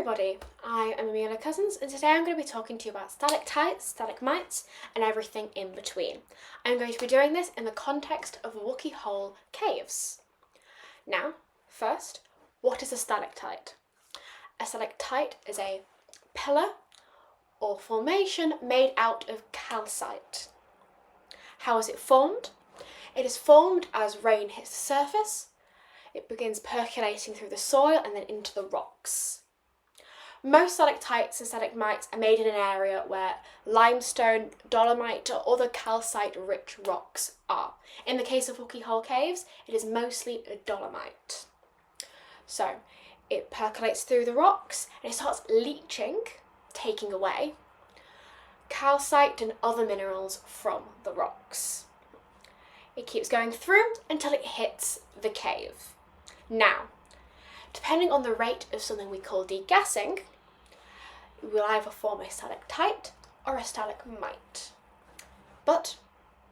everybody, I am Amelia Cousins and today I'm going to be talking to you about stalactites, stalagmites and everything in between. I'm going to be doing this in the context of Wookey Hole caves. Now, first, what is a stalactite? A stalactite is a pillar or formation made out of calcite. How is it formed? It is formed as rain hits the surface. It begins percolating through the soil and then into the rocks. Most stalactites and stalagmites are made in an area where limestone, dolomite or other calcite-rich rocks are. In the case of Wookey Hole caves, it is mostly dolomite. So it percolates through the rocks and it starts leaching, taking away calcite and other minerals from the rocks. It keeps going through until it hits the cave. Now, depending on the rate of something we call degassing, we will either form a stalactite or a stalagmite. But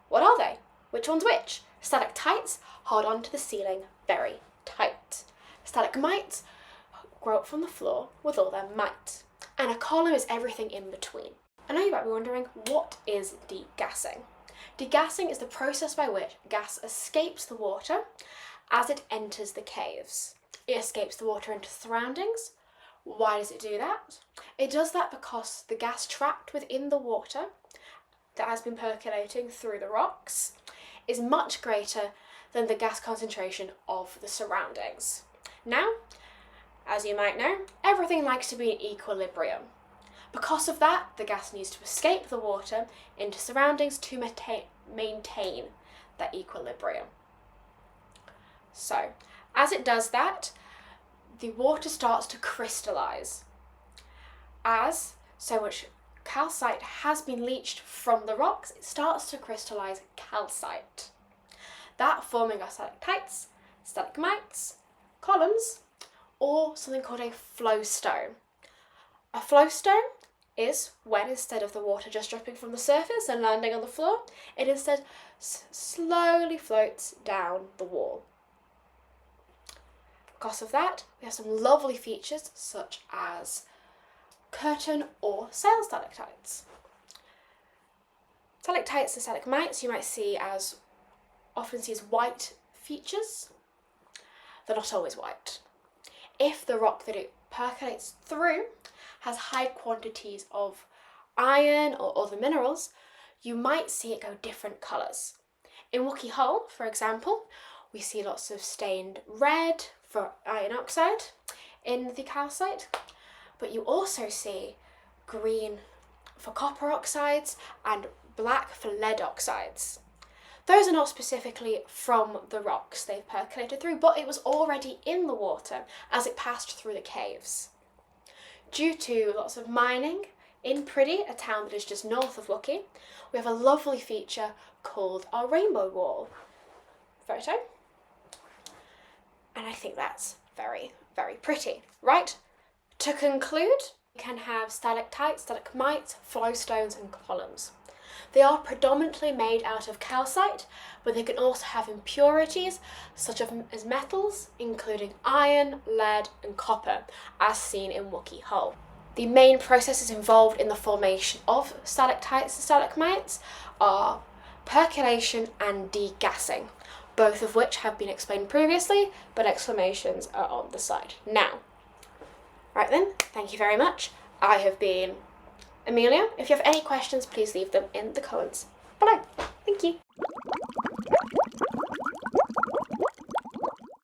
what are they? Which one's which? Stalactites hold on to the ceiling very tight. Stalagmites grow up from the floor with all their might. And a column is everything in between. I know you might be wondering, what is degassing? Degassing is the process by which gas escapes the water as it enters the caves. It escapes the water into surroundings. Why does it do that? It does that because the gas trapped within the water that has been percolating through the rocks is much greater than the gas concentration of the surroundings. Now, as you might know, everything likes to be in equilibrium. Because of that, the gas needs to escape the water into surroundings to maintain that equilibrium. So, as it does that, the water starts to crystallise. As so much calcite has been leached from the rocks, it starts to crystallise calcite. That forming our stalactites, stalagmites, columns, or something called a flow stone. A flow stone is when, instead of the water just dripping from the surface and landing on the floor, it instead slowly floats down the wall. Because of that, we have some lovely features such as curtain or sail stalactites. Stalactites and stalagmites you might often see as white features. They're not always white. If the rock that it percolates through has high quantities of iron or other minerals, you might see it go different colours. In Wookey Hole, for example, we see lots of stained red for iron oxide in the calcite, but you also see green for copper oxides and black for lead oxides. Those are not specifically from the rocks they've percolated through, but it was already in the water as it passed through the caves. Due to lots of mining in Priddy, a town that is just north of Wookey, we have a lovely feature called our rainbow wall photo. And I think that's very, very pretty. Right, to conclude, you can have stalactites, stalagmites, flowstones and columns. They are predominantly made out of calcite, but they can also have impurities such as metals, including iron, lead and copper, as seen in Wookey Hole. The main processes involved in the formation of stalactites and stalagmites are percolation and degassing, both of which have been explained previously, but explanations are on the side now. Right then, thank you very much. I have been Amelia. If you have any questions, please leave them in the comments below. Thank you.